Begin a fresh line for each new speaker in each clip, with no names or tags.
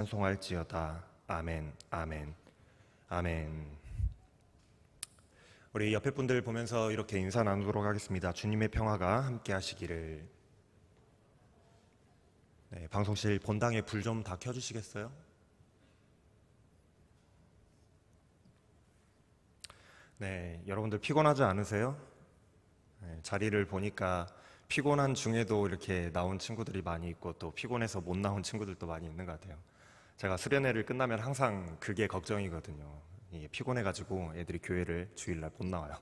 찬송할지어다. 아멘, 아멘, 아멘. 우리 옆에 분들 보면서 이렇게 인사 나누도록 하겠습니다. 주님의 평화가 함께 하시기를. 네, 방송실 본당에 불 좀 다 켜주시겠어요? 네, 여러분들 피곤하지 않으세요? 네, 자리를 보니까 피곤한 중에도 이렇게 나온 친구들이 많이 있고 또 피곤해서 못 나온 친구들도 많이 있는 것 같아요. 제가 수련회를 끝나면 항상 그게 걱정이거든요. 이게 피곤해가지고 애들이 교회를 주일날 못 나와요.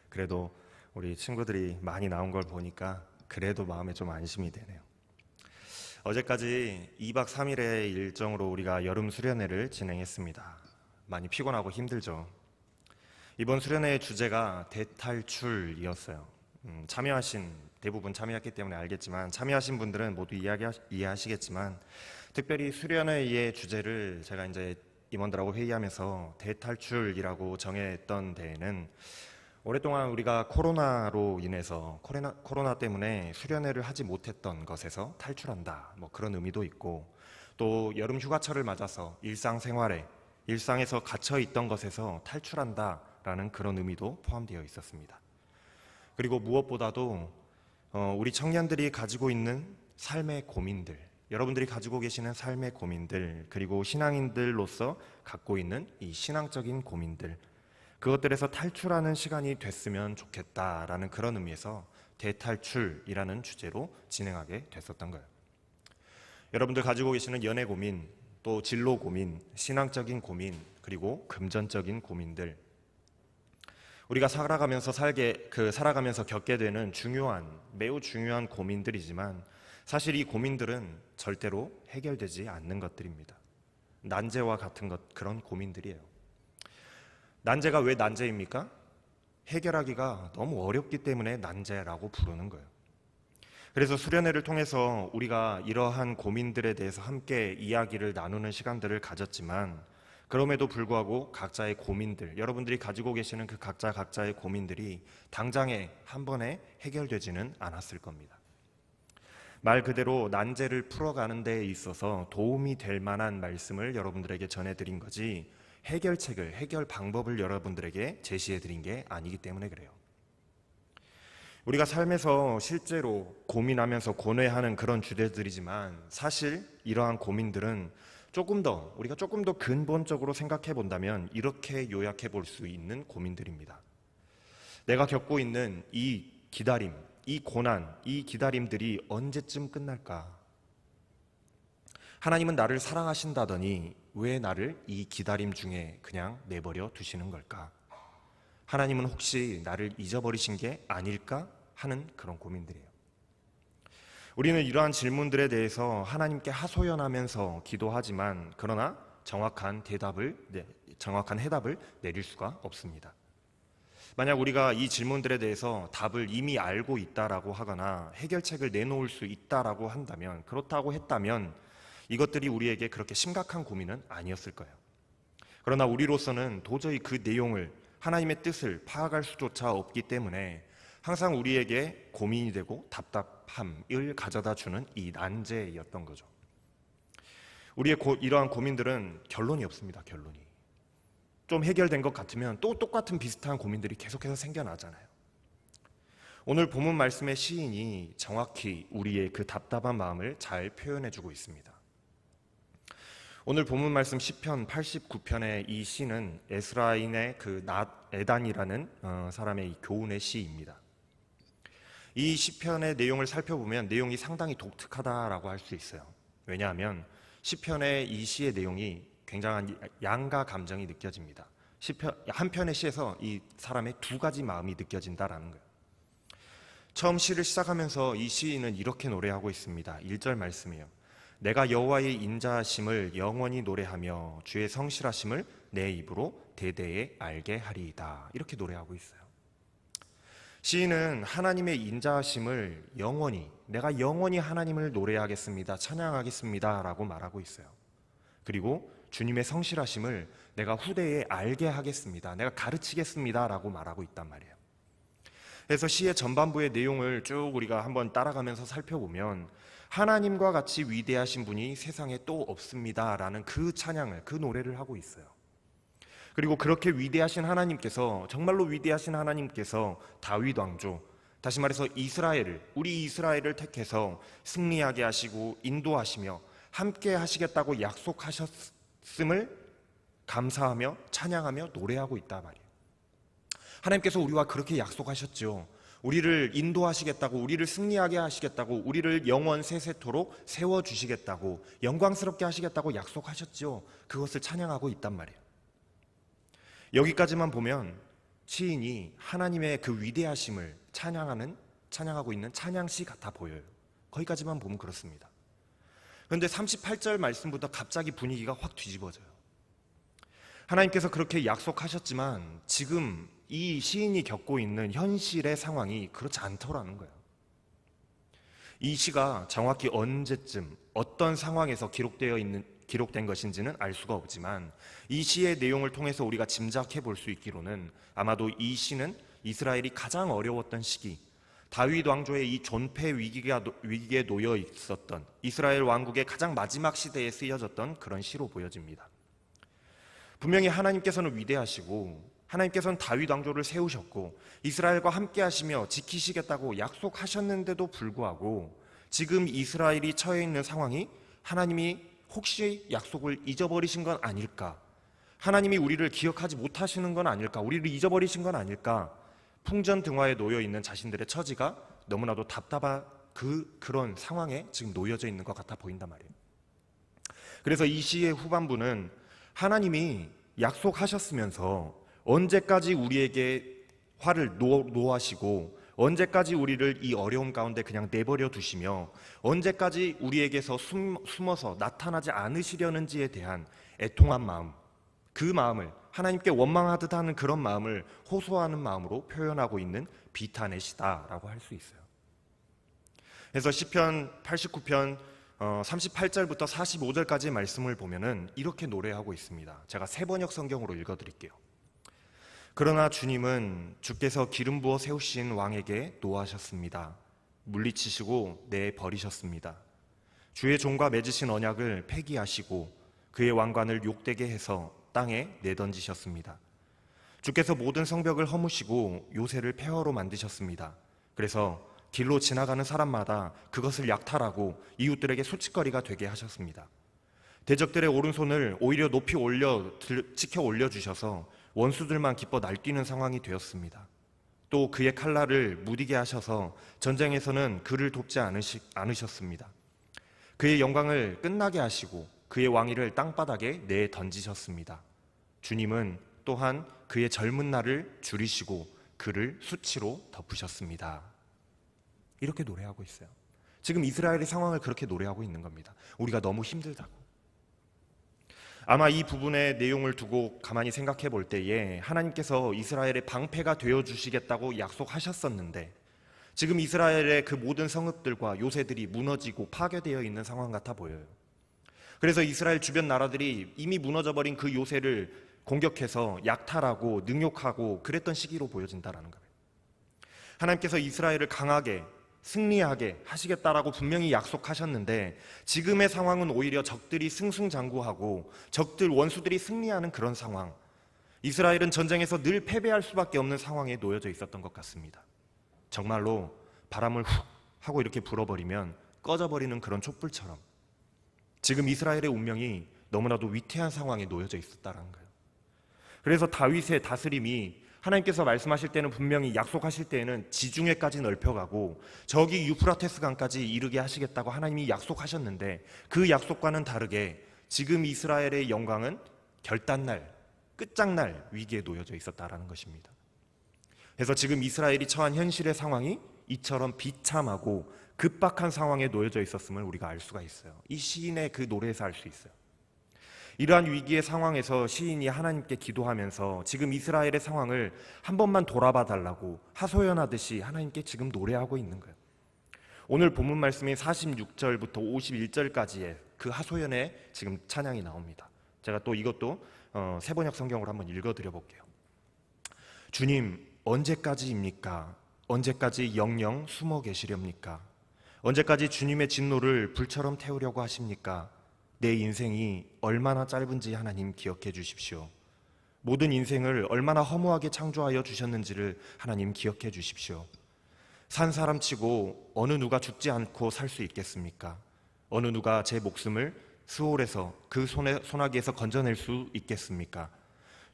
그래도 우리 친구들이 많이 나온 걸 보니까 그래도 마음에 좀 안심이 되네요. 어제까지 2박 3일의 일정으로 우리가 여름 수련회를 진행했습니다. 많이 피곤하고 힘들죠. 이번 수련회의 주제가 대탈출이었어요. 대부분 참여했기 때문에 알겠지만 참여하신 분들은 모두 이해하시겠지만 특별히 수련회의 주제를 제가 이제 임원들하고 회의하면서 대탈출이라고 정했던 데에는 오랫동안 우리가 코로나로 인해서 코로나 때문에 수련회를 하지 못했던 것에서 탈출한다, 뭐 그런 의미도 있고, 또 여름 휴가철을 맞아서 일상에서 갇혀 있던 것에서 탈출한다라는 그런 의미도 포함되어 있었습니다. 그리고 무엇보다도 우리 청년들이 가지고 있는 삶의 고민들, 여러분들이 가지고 계시는 삶의 고민들, 그리고 신앙인들로서 갖고 있는 이 신앙적인 고민들, 그것들에서 탈출하는 시간이 됐으면 좋겠다라는 그런 의미에서 대탈출이라는 주제로 진행하게 됐었던 거예요. 여러분들 가지고 계시는 연애 고민, 또 진로 고민, 신앙적인 고민, 그리고 금전적인 고민들, 우리가 살아가면서 겪게 되는 매우 중요한 고민들이지만 사실 이 고민들은 절대로 해결되지 않는 것들입니다. 난제와 같은 그런 고민들이에요. 난제가 왜 난제입니까? 해결하기가 너무 어렵기 때문에 난제라고 부르는 거예요. 그래서 수련회를 통해서 우리가 이러한 고민들에 대해서 함께 이야기를 나누는 시간들을 가졌지만 그럼에도 불구하고 각자의 고민들, 여러분들이 가지고 계시는 그 각자의 고민들이 당장에 한 번에 해결되지는 않았을 겁니다. 말 그대로 난제를 풀어가는 데에 있어서 도움이 될 만한 말씀을 여러분들에게 전해드린 거지 해결 방법을 여러분들에게 제시해드린 게 아니기 때문에 그래요. 우리가 삶에서 실제로 고민하면서 고뇌하는 그런 주제들이지만 사실 이러한 고민들은 우리가 조금 더 근본적으로 생각해 본다면 이렇게 요약해 볼 수 있는 고민들입니다. 내가 겪고 있는 이 기다림, 이 고난, 이 기다림들이 언제쯤 끝날까? 하나님은 나를 사랑하신다더니 왜 나를 이 기다림 중에 그냥 내버려 두시는 걸까? 하나님은 혹시 나를 잊어버리신 게 아닐까? 하는 그런 고민들이에요. 우리는 이러한 질문들에 대해서 하나님께 하소연하면서 기도하지만 그러나 정확한 해답을 내릴 수가 없습니다. 만약 우리가 이 질문들에 대해서 답을 이미 알고 있다라고 하거나 해결책을 내놓을 수 있다라고 한다면, 그렇다고 했다면 이것들이 우리에게 그렇게 심각한 고민은 아니었을 거예요. 그러나 우리로서는 도저히 그 내용을, 하나님의 뜻을 파악할 수조차 없기 때문에 항상 우리에게 고민이 되고 답답함을 가져다 주는 이 난제였던 거죠. 우리의 이러한 고민들은 결론이 없습니다. 결론이. 좀 해결된 것 같으면 또 똑같은 비슷한 고민들이 계속해서 생겨나잖아요. 오늘 본문 말씀의 시인이 정확히 우리의 그 답답한 마음을 잘 표현해주고 있습니다. 오늘 본문 말씀 시편 89편의 이 시는 에스라인의 에단이라는 사람의 교훈의 시입니다. 이 시편의 내용을 살펴보면 내용이 상당히 독특하다라고 할 수 있어요. 왜냐하면 시편의 이 시의 내용이 굉장한 양가 감정이 느껴집니다. 한편의 시에서 이 사람의 두 가지 마음이 느껴진다라는 거예요. 처음 시를 시작하면서 이 시인은 이렇게 노래하고 있습니다. 1절 말씀이에요. 내가 여호와의 인자하심을 영원히 노래하며 주의 성실하심을 내 입으로 대대에 알게 하리이다. 이렇게 노래하고 있어요. 시인은 하나님의 인자하심을 내가 영원히 하나님을 노래하겠습니다, 찬양하겠습니다 라고 말하고 있어요. 그리고 주님의 성실하심을 내가 후대에 알게 하겠습니다, 내가 가르치겠습니다 라고 말하고 있단 말이에요. 그래서 시의 전반부의 내용을 쭉 우리가 한번 따라가면서 살펴보면 하나님과 같이 위대하신 분이 세상에 또 없습니다라는 그 찬양을, 그 노래를 하고 있어요. 그리고 그렇게 위대하신 하나님께서, 정말로 위대하신 하나님께서 다윗 왕조, 다시 말해서 우리 이스라엘을 택해서 승리하게 하시고 인도하시며 함께 하시겠다고 약속하셨음을 감사하며 찬양하며 노래하고 있단 말이에요. 하나님께서 우리와 그렇게 약속하셨죠. 우리를 인도하시겠다고, 우리를 승리하게 하시겠다고, 우리를 영원 세세토록 세워주시겠다고, 영광스럽게 하시겠다고 약속하셨죠. 그것을 찬양하고 있단 말이에요. 여기까지만 보면 시인이 하나님의 그 위대하심을 찬양하고 있는 찬양시 같아 보여요. 거기까지만 보면 그렇습니다. 그런데 38절 말씀부터 갑자기 분위기가 확 뒤집어져요. 하나님께서 그렇게 약속하셨지만 지금 이 시인이 겪고 있는 현실의 상황이 그렇지 않더라는 거예요. 이 시가 정확히 언제쯤 어떤 상황에서 기록된 것인지는 알 수가 없지만 이 시의 내용을 통해서 우리가 짐작해 볼 수 있기로는 아마도 이 시는 이스라엘이 가장 어려웠던 시기, 다윗 왕조의 이 존폐 위기에 놓여 있었던 이스라엘 왕국의 가장 마지막 시대에 쓰여졌던 그런 시로 보여집니다. 분명히 하나님께서는 위대하시고 하나님께서는 다윗 왕조를 세우셨고 이스라엘과 함께 하시며 지키시겠다고 약속하셨는데도 불구하고 지금 이스라엘이 처해 있는 상황이 하나님이 혹시 약속을 잊어버리신 건 아닐까? 하나님이 우리를 기억하지 못하시는 건 아닐까? 우리를 잊어버리신 건 아닐까? 풍전등화에 놓여 있는 자신들의 처지가 너무나도 답답한 그런 상황에 지금 놓여져 있는 것 같아 보인단 말이에요. 그래서 이 시의 후반부는 하나님이 약속하셨으면서 언제까지 우리에게 화를 노하시고 언제까지 우리를 이 어려움 가운데 그냥 내버려 두시며 언제까지 우리에게서 숨어서 나타나지 않으시려는지에 대한 애통한 마음, 그 마음을 하나님께 원망하듯 하는 그런 마음을 호소하는 마음으로 표현하고 있는 비탄의 시다라고 할 수 있어요. 그래서 시편 89편 38절부터 45절까지의 말씀을 보면은 이렇게 노래하고 있습니다. 제가 세번역 성경으로 읽어드릴게요. 그러나 주님은 주께서 기름 부어 세우신 왕에게 노하셨습니다. 물리치시고 내버리셨습니다. 주의 종과 맺으신 언약을 폐기하시고 그의 왕관을 욕되게 해서 땅에 내던지셨습니다. 주께서 모든 성벽을 허무시고 요새를 폐허로 만드셨습니다. 그래서 길로 지나가는 사람마다 그것을 약탈하고 이웃들에게 소칫거리가 되게 하셨습니다. 대적들의 오른손을 오히려 높이 치켜 올려주셔서 원수들만 기뻐 날뛰는 상황이 되었습니다. 또 그의 칼날을 무디게 하셔서 전쟁에서는 그를 돕지 않으셨습니다. 그의 영광을 끝나게 하시고 그의 왕위를 땅바닥에 내던지셨습니다. 주님은 또한 그의 젊은 날을 줄이시고 그를 수치로 덮으셨습니다. 이렇게 노래하고 있어요. 지금 이스라엘의 상황을 그렇게 노래하고 있는 겁니다. 우리가 너무 힘들다고. 아마 이 부분의 내용을 두고 가만히 생각해 볼 때에 하나님께서 이스라엘의 방패가 되어주시겠다고 약속하셨었는데 지금 이스라엘의 그 모든 성읍들과 요새들이 무너지고 파괴되어 있는 상황 같아 보여요. 그래서 이스라엘 주변 나라들이 이미 무너져버린 그 요새를 공격해서 약탈하고 능욕하고 그랬던 시기로 보여진다는 거예요. 하나님께서 이스라엘을 강하게 승리하게 하시겠다라고 분명히 약속하셨는데 지금의 상황은 오히려 적들이 승승장구하고 원수들이 승리하는 그런 상황, 이스라엘은 전쟁에서 늘 패배할 수밖에 없는 상황에 놓여져 있었던 것 같습니다. 정말로 바람을 훅 하고 이렇게 불어버리면 꺼져버리는 그런 촛불처럼 지금 이스라엘의 운명이 너무나도 위태한 상황에 놓여져 있었다는 거예요. 그래서 다윗의 다스림이 하나님께서 말씀하실 때는 분명히 약속하실 때에는 지중해까지 넓혀가고 저기 유프라테스 강까지 이르게 하시겠다고 하나님이 약속하셨는데 그 약속과는 다르게 지금 이스라엘의 영광은 결단날, 끝장날 위기에 놓여져 있었다라는 것입니다. 그래서 지금 이스라엘이 처한 현실의 상황이 이처럼 비참하고 급박한 상황에 놓여져 있었음을 우리가 알 수가 있어요. 이 시인의 그 노래에서 알 수 있어요. 이러한 위기의 상황에서 시인이 하나님께 기도하면서 지금 이스라엘의 상황을 한 번만 돌아봐 달라고 하소연하듯이 하나님께 지금 노래하고 있는 거예요. 오늘 본문 말씀인 46절부터 51절까지의 그 하소연의 지금 찬양이 나옵니다. 제가 또 이것도 세번역 성경으로 한번 읽어드려 볼게요. 주님, 언제까지입니까? 언제까지 영영 숨어 계시렵니까? 언제까지 주님의 진노를 불처럼 태우려고 하십니까? 내 인생이 얼마나 짧은지 하나님 기억해 주십시오. 모든 인생을 얼마나 허무하게 창조하여 주셨는지를 하나님 기억해 주십시오. 산 사람치고 어느 누가 죽지 않고 살 수 있겠습니까? 어느 누가 제 목숨을 스올에서 그 소나기에서 건져낼 수 있겠습니까?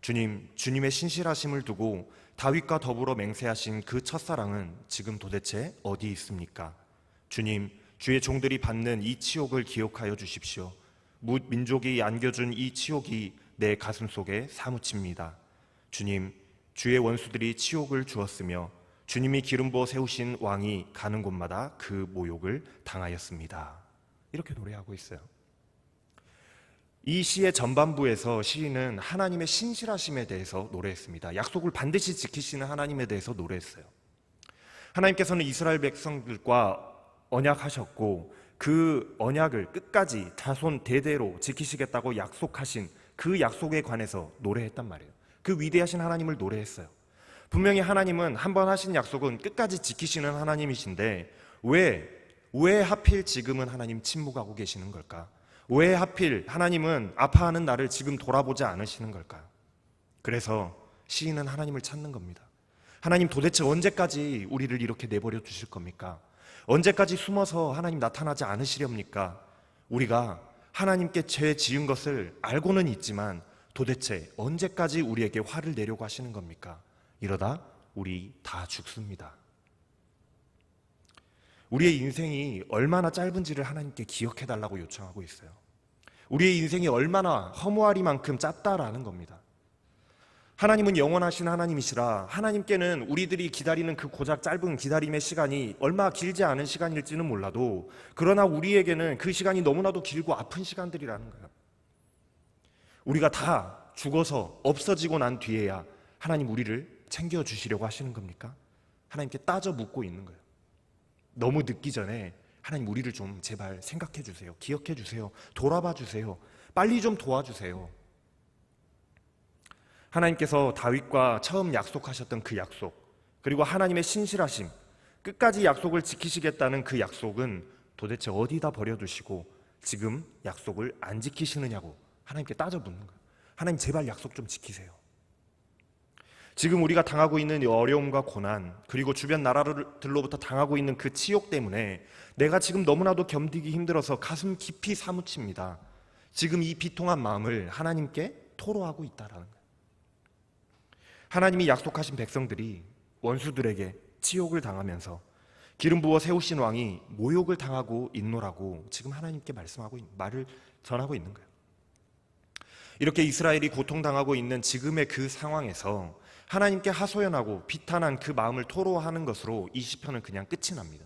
주님, 주님의 신실하심을 두고 다윗과 더불어 맹세하신 그 첫사랑은 지금 도대체 어디 있습니까? 주님, 주의 종들이 받는 이 치욕을 기억하여 주십시오. 민족이 안겨준 이 치욕이 내 가슴 속에 사무칩니다. 주님, 주의 원수들이 치욕을 주었으며 주님이 기름 부어 세우신 왕이 가는 곳마다 그 모욕을 당하였습니다. 이렇게 노래하고 있어요. 이 시의 전반부에서 시인은 하나님의 신실하심에 대해서 노래했습니다. 약속을 반드시 지키시는 하나님에 대해서 노래했어요. 하나님께서는 이스라엘 백성들과 언약하셨고 그 언약을 끝까지 자손 대대로 지키시겠다고 약속하신 그 약속에 관해서 노래했단 말이에요. 그 위대하신 하나님을 노래했어요. 분명히 하나님은 한 번 하신 약속은 끝까지 지키시는 하나님이신데 왜 하필 지금은 하나님 침묵하고 계시는 걸까? 왜 하필 하나님은 아파하는 나를 지금 돌아보지 않으시는 걸까요? 그래서 시인은 하나님을 찾는 겁니다. 하나님, 도대체 언제까지 우리를 이렇게 내버려 두실 겁니까? 언제까지 숨어서 하나님 나타나지 않으시렵니까? 우리가 하나님께 죄 지은 것을 알고는 있지만 도대체 언제까지 우리에게 화를 내려고 하시는 겁니까? 이러다 우리 다 죽습니다. 우리의 인생이 얼마나 짧은지를 하나님께 기억해달라고 요청하고 있어요. 우리의 인생이 얼마나 허무하리만큼 짧다라는 겁니다. 하나님은 영원하신 하나님이시라 하나님께는 우리들이 기다리는 그 고작 짧은 기다림의 시간이 얼마 길지 않은 시간일지는 몰라도, 그러나 우리에게는 그 시간이 너무나도 길고 아픈 시간들이라는 거예요. 우리가 다 죽어서 없어지고 난 뒤에야 하나님 우리를 챙겨주시려고 하시는 겁니까? 하나님께 따져 묻고 있는 거예요. 너무 늦기 전에 하나님 우리를 좀 제발 생각해 주세요. 기억해 주세요. 돌아봐 주세요. 빨리 좀 도와주세요. 하나님께서 다윗과 처음 약속하셨던 그 약속, 그리고 하나님의 신실하심, 끝까지 약속을 지키시겠다는 그 약속은 도대체 어디다 버려두시고 지금 약속을 안 지키시느냐고 하나님께 따져 묻는 거예요. 하나님 제발 약속 좀 지키세요. 지금 우리가 당하고 있는 이 어려움과 고난, 그리고 주변 나라들로부터 당하고 있는 그 치욕 때문에 내가 지금 너무나도 견디기 힘들어서 가슴 깊이 사무칩니다. 지금 이 비통한 마음을 하나님께 토로하고 있다라는 거예요. 하나님이 약속하신 백성들이 원수들에게 치욕을 당하면서 기름 부어 세우신 왕이 모욕을 당하고 있노라고 지금 하나님께 말을 전하고 있는 거예요. 이렇게 이스라엘이 고통당하고 있는 지금의 그 상황에서 하나님께 하소연하고 비탄한 그 마음을 토로하는 것으로 이 시편은 그냥 끝이 납니다.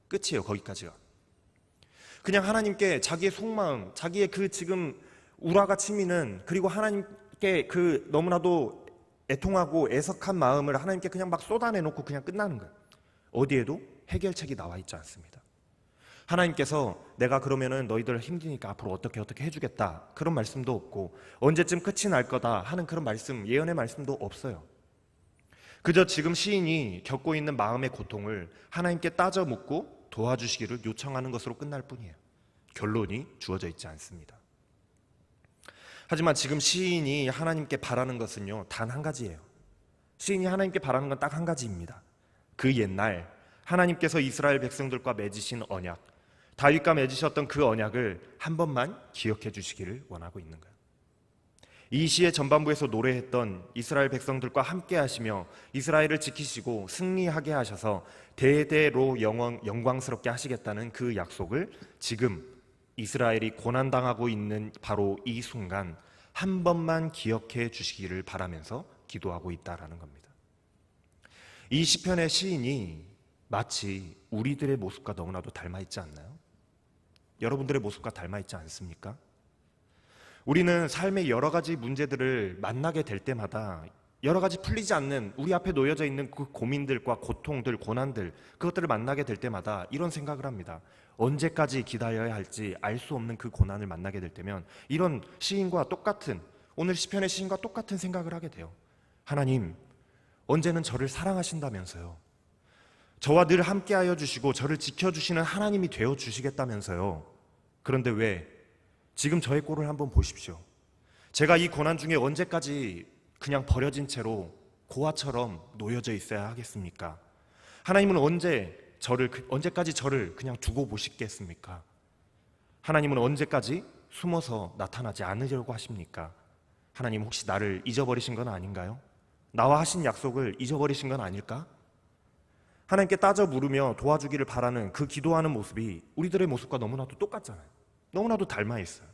끝이에요. 거기까지가. 그냥 하나님께 자기의 속마음, 자기의 그 지금 우라가 치미는, 그리고 하나님께 그 너무나도 애통하고 애석한 마음을 하나님께 그냥 막 쏟아내놓고 그냥 끝나는 거예요. 어디에도 해결책이 나와 있지 않습니다. 하나님께서 내가 그러면은 너희들 힘드니까 앞으로 어떻게 해주겠다 그런 말씀도 없고, 언제쯤 끝이 날 거다 하는 그런 말씀, 예언의 말씀도 없어요. 그저 지금 시인이 겪고 있는 마음의 고통을 하나님께 따져 묻고 도와주시기를 요청하는 것으로 끝날 뿐이에요. 결론이 주어져 있지 않습니다. 하지만 지금 시인이 하나님께 바라는 것은요, 단 한 가지예요. 시인이 하나님께 바라는 건 딱 한 가지입니다. 그 옛날 하나님께서 이스라엘 백성들과 맺으신 언약, 다윗과 맺으셨던 그 언약을 한 번만 기억해 주시기를 원하고 있는 거예요. 이 시의 전반부에서 노래했던 이스라엘 백성들과 함께 하시며 이스라엘을 지키시고 승리하게 하셔서 대대로 영광스럽게 하시겠다는 그 약속을 지금 이스라엘이 고난당하고 있는 바로 이 순간 한 번만 기억해 주시기를 바라면서 기도하고 있다라는 겁니다. 이 시편의 시인이 마치 우리들의 모습과 너무나도 닮아 있지 않나요? 여러분들의 모습과 닮아 있지 않습니까? 우리는 삶의 여러 가지 문제들을 만나게 될 때마다 여러 가지 풀리지 않는 우리 앞에 놓여져 있는 그 고민들과 고통들, 고난들, 그것들을 만나게 될 때마다 이런 생각을 합니다. 언제까지 기다려야 할지 알 수 없는 그 고난을 만나게 될 때면 이런 시인과 똑같은, 오늘 시편의 시인과 똑같은 생각을 하게 돼요. 하나님, 언제는 저를 사랑하신다면서요. 저와 늘 함께하여 주시고 저를 지켜주시는 하나님이 되어 주시겠다면서요. 그런데 왜? 지금 저의 꼴을 한번 보십시오. 제가 이 고난 중에 언제까지 그냥 버려진 채로 고아처럼 놓여져 있어야 하겠습니까? 하나님은 언제까지 저를 그냥 두고 보시겠습니까? 하나님은 언제까지 숨어서 나타나지 않으려고 하십니까? 하나님 혹시 나를 잊어버리신 건 아닌가요? 나와 하신 약속을 잊어버리신 건 아닐까? 하나님께 따져 물으며 도와주기를 바라는 그 기도하는 모습이 우리들의 모습과 너무나도 똑같잖아요. 너무나도 닮아 있어요.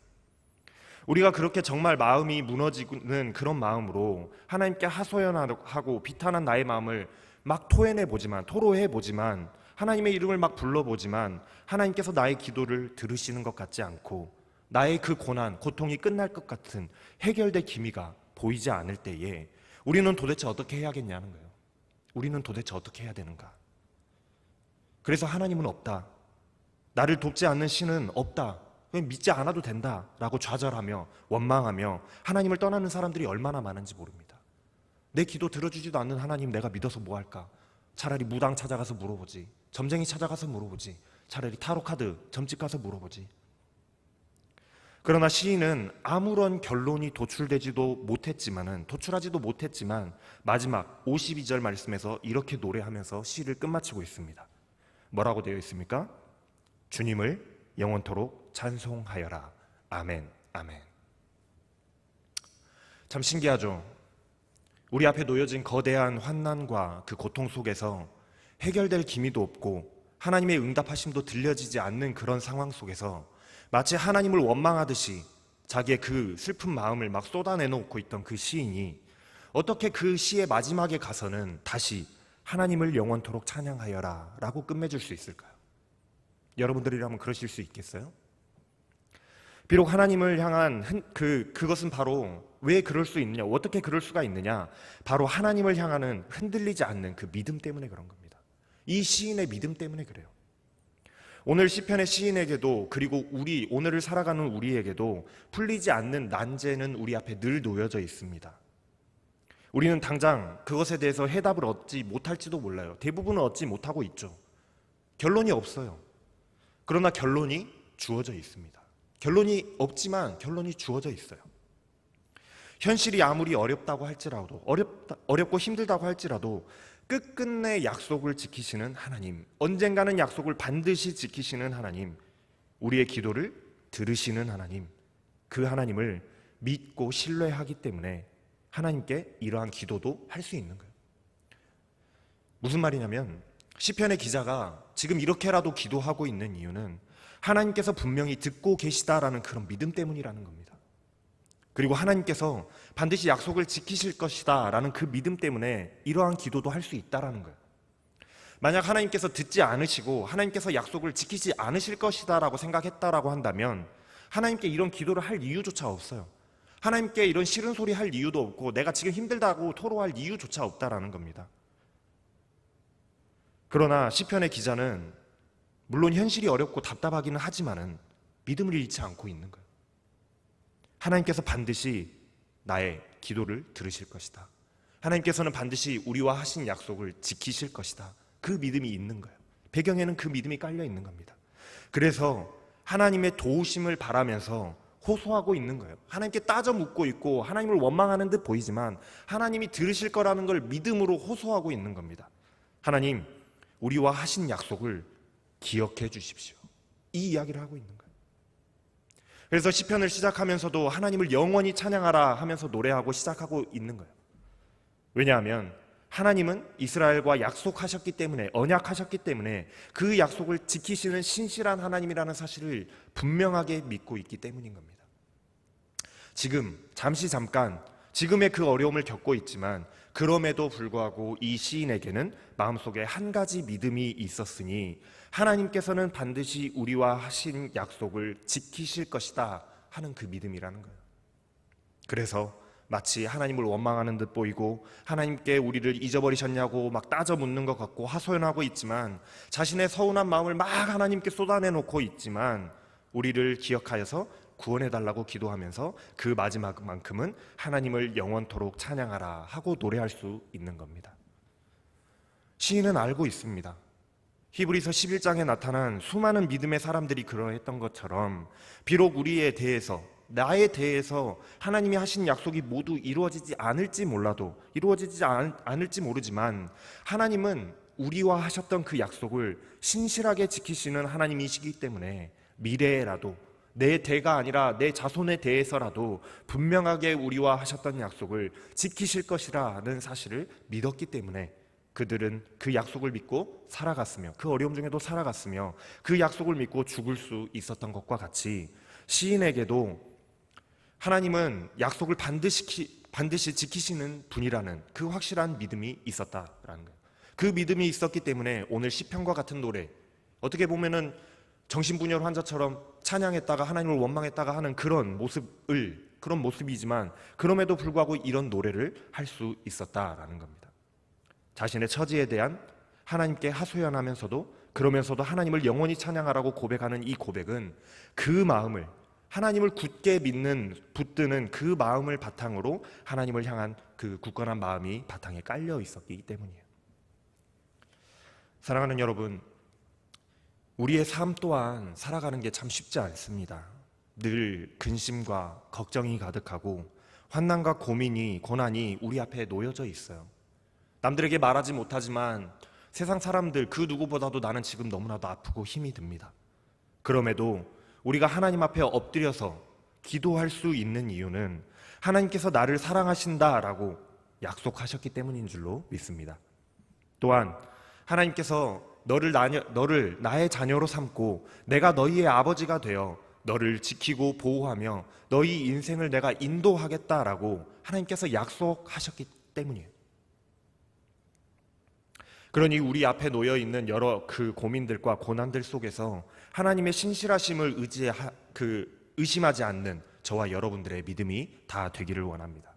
우리가 그렇게 정말 마음이 무너지는 그런 마음으로 하나님께 하소연하고 비탄한 나의 마음을 막 토로해보지만 하나님의 이름을 막 불러보지만 하나님께서 나의 기도를 들으시는 것 같지 않고 나의 그 고난, 고통이 끝날 것 같은 해결될 기미가 보이지 않을 때에 우리는 도대체 어떻게 해야겠냐는 거예요. 우리는 도대체 어떻게 해야 되는가? 그래서 하나님은 없다. 나를 돕지 않는 신은 없다. 그냥 믿지 않아도 된다라고 좌절하며 원망하며 하나님을 떠나는 사람들이 얼마나 많은지 모릅니다. 내 기도 들어주지도 않는 하나님 내가 믿어서 뭐 할까? 차라리 무당 찾아가서 물어보지. 점쟁이 찾아가서 물어보지. 차라리 타로카드 점집 가서 물어보지. 그러나 시인은 아무런 결론이 도출하지도 못했지만 마지막 52절 말씀에서 이렇게 노래하면서 시를 끝마치고 있습니다. 뭐라고 되어 있습니까? 주님을 영원토록 찬송하여라. 아멘, 아멘. 참 신기하죠? 우리 앞에 놓여진 거대한 환난과 그 고통 속에서 해결될 기미도 없고 하나님의 응답하심도 들려지지 않는 그런 상황 속에서 마치 하나님을 원망하듯이 자기의 그 슬픈 마음을 막 쏟아내놓고 있던 그 시인이 어떻게 그 시의 마지막에 가서는 다시 하나님을 영원토록 찬양하여라 라고 끝맺을 수 있을까요? 여러분들이라면 그러실 수 있겠어요? 비록 하나님을 향한 그것은 바로 왜 그럴 수 있느냐, 어떻게 그럴 수가 있느냐, 바로 하나님을 향하는 흔들리지 않는 그 믿음 때문에 그런 겁니다. 이 시인의 믿음 때문에 그래요. 오늘 시편의 시인에게도 그리고 오늘을 살아가는 우리에게도 풀리지 않는 난제는 우리 앞에 늘 놓여져 있습니다. 우리는 당장 그것에 대해서 해답을 얻지 못할지도 몰라요. 대부분은 얻지 못하고 있죠. 결론이 없어요. 그러나 결론이 주어져 있습니다. 결론이 없지만 결론이 주어져 있어요. 현실이 아무리 어렵고 힘들다고 할지라도 끝끝내 약속을 지키시는 하나님, 언젠가는 약속을 반드시 지키시는 하나님, 우리의 기도를 들으시는 하나님, 그 하나님을 믿고 신뢰하기 때문에 하나님께 이러한 기도도 할 수 있는 거예요. 무슨 말이냐면 시편의 기자가 지금 이렇게라도 기도하고 있는 이유는 하나님께서 분명히 듣고 계시다라는 그런 믿음 때문이라는 겁니다. 그리고 하나님께서 반드시 약속을 지키실 것이다 라는 그 믿음 때문에 이러한 기도도 할 수 있다라는 거예요. 만약 하나님께서 듣지 않으시고 하나님께서 약속을 지키지 않으실 것이다 라고 생각했다라고 한다면 하나님께 이런 기도를 할 이유조차 없어요. 하나님께 이런 싫은 소리 할 이유도 없고 내가 지금 힘들다고 토로할 이유조차 없다라는 겁니다. 그러나 시편의 기자는 물론 현실이 어렵고 답답하기는 하지만은 믿음을 잃지 않고 있는 거예요. 하나님께서 반드시 나의 기도를 들으실 것이다. 하나님께서는 반드시 우리와 하신 약속을 지키실 것이다. 그 믿음이 있는 거예요. 배경에는 그 믿음이 깔려 있는 겁니다. 그래서 하나님의 도우심을 바라면서 호소하고 있는 거예요. 하나님께 따져 묻고 있고 하나님을 원망하는 듯 보이지만 하나님이 들으실 거라는 걸 믿음으로 호소하고 있는 겁니다. 하나님, 우리와 하신 약속을 기억해 주십시오. 이 이야기를 하고 있는 거예요. 그래서 시편을 시작하면서도 하나님을 영원히 찬양하라 하면서 노래하고 시작하고 있는 거예요. 왜냐하면 하나님은 이스라엘과 약속하셨기 때문에, 언약하셨기 때문에 그 약속을 지키시는 신실한 하나님이라는 사실을 분명하게 믿고 있기 때문인 겁니다. 잠깐 지금의 그 어려움을 겪고 있지만 그럼에도 불구하고 이 시인에게는 마음속에 한 가지 믿음이 있었으니 하나님께서는 반드시 우리와 하신 약속을 지키실 것이다 하는 그 믿음이라는 거예요. 그래서 마치 하나님을 원망하는 듯 보이고 하나님께 우리를 잊어버리셨냐고 막 따져 묻는 것 같고 하소연하고 있지만 자신의 서운한 마음을 막 하나님께 쏟아내놓고 있지만 우리를 기억하여서 구원해달라고 기도하면서 그 마지막만큼은 하나님을 영원토록 찬양하라 하고 노래할 수 있는 겁니다. 시인은 알고 있습니다. 히브리서 11장에 나타난 수많은 믿음의 사람들이 그러했던 것처럼 비록 우리에 대해서 나에 대해서 하나님이 하신 약속이 모두 이루어지지 않을지 몰라도 이루어지지 않을지 모르지만 하나님은 우리와 하셨던 그 약속을 신실하게 지키시는 하나님이시기 때문에 미래에라도 내 대가 아니라 내 자손에 대해서라도 분명하게 우리와 하셨던 약속을 지키실 것이라는 사실을 믿었기 때문에 그들은 그 약속을 믿고 살아갔으며 그 어려움 중에도 살아갔으며 그 약속을 믿고 죽을 수 있었던 것과 같이 시인에게도 하나님은 약속을 반드시 지키시는 분이라는 그 확실한 믿음이 있었다라는 거예요. 그 믿음이 있었기 때문에 오늘 시편과 같은 노래, 어떻게 보면은 정신분열 환자처럼 찬양했다가 하나님을 원망했다가 하는 그런 모습이지만 그럼에도 불구하고 이런 노래를 할 수 있었다라는 겁니다. 자신의 처지에 대한 하나님께 하소연하면서도 그러면서도 하나님을 영원히 찬양하라고 고백하는 이 고백은 그 마음을 하나님을 굳게 믿는 붙드는 그 마음을 바탕으로 하나님을 향한 그 굳건한 마음이 바탕에 깔려 있었기 때문이에요. 사랑하는 여러분, 우리의 삶 또한 살아가는 게 참 쉽지 않습니다. 늘 근심과 걱정이 가득하고 환난과 고난이 우리 앞에 놓여져 있어요. 남들에게 말하지 못하지만 세상 사람들 그 누구보다도 나는 지금 너무나도 아프고 힘이 듭니다. 그럼에도 우리가 하나님 앞에 엎드려서 기도할 수 있는 이유는 하나님께서 나를 사랑하신다라고 약속하셨기 때문인 줄로 믿습니다. 또한 하나님께서 너를 나의 자녀로 삼고 내가 너희의 아버지가 되어 너를 지키고 보호하며 너희 인생을 내가 인도하겠다라고 하나님께서 약속하셨기 때문이에요. 그러니 우리 앞에 놓여 있는 여러 그 고민들과 고난들 속에서 하나님의 신실하심을 의심하지 않는 저와 여러분들의 믿음이 다 되기를 원합니다.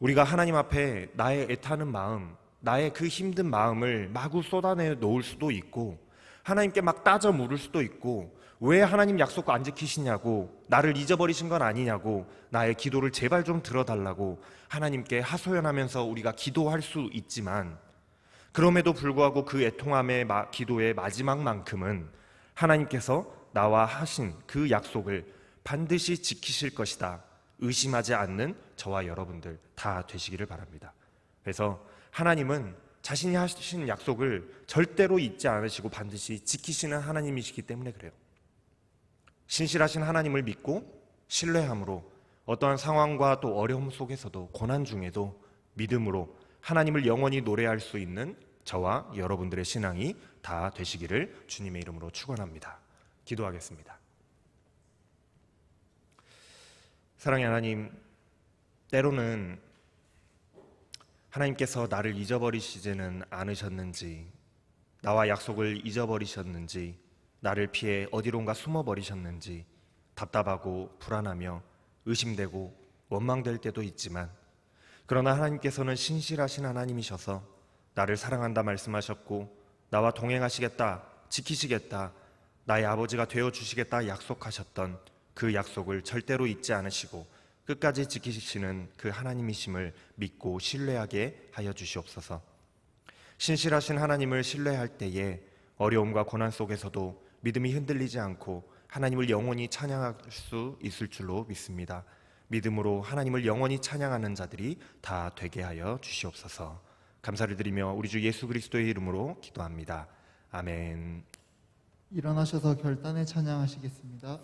우리가 하나님 앞에 나의 애타는 마음, 나의 그 힘든 마음을 마구 쏟아내 놓을 수도 있고 하나님께 막 따져 물을 수도 있고 왜 하나님 약속 안 지키시냐고, 나를 잊어버리신 건 아니냐고, 나의 기도를 제발 좀 들어달라고 하나님께 하소연하면서 우리가 기도할 수 있지만 그럼에도 불구하고 그 애통함의 기도의 마지막만큼은 하나님께서 나와 하신 그 약속을 반드시 지키실 것이다 의심하지 않는 저와 여러분들 다 되시기를 바랍니다. 그래서 하나님은 자신이 하신 약속을 절대로 잊지 않으시고 반드시 지키시는 하나님이시기 때문에 그래요. 신실하신 하나님을 믿고 신뢰함으로 어떠한 상황과 또 어려움 속에서도 고난 중에도 믿음으로 하나님을 영원히 노래할 수 있는 저와 여러분들의 신앙이 다 되시기를 주님의 이름으로 축원합니다. 기도하겠습니다. 사랑의 하나님, 때로는 하나님께서 나를 잊어버리시지는 않으셨는지, 나와 약속을 잊어버리셨는지, 나를 피해 어디론가 숨어버리셨는지 답답하고 불안하며 의심되고 원망될 때도 있지만, 그러나 하나님께서는 신실하신 하나님이셔서 나를 사랑한다 말씀하셨고 나와 동행하시겠다, 지키시겠다, 나의 아버지가 되어주시겠다 약속하셨던 그 약속을 절대로 잊지 않으시고 끝까지 지키시는 그 하나님이심을 믿고 신뢰하게 하여 주시옵소서. 신실하신 하나님을 신뢰할 때에 어려움과 고난 속에서도 믿음이 흔들리지 않고 하나님을 영원히 찬양할 수 있을 줄로 믿습니다. 믿음으로 하나님을 영원히 찬양하는 자들이 다 되게 하여 주시옵소서. 감사를 드리며 우리 주 예수 그리스도의 이름으로 기도합니다. 아멘.
일어나셔서 결단에 찬양하시겠습니다.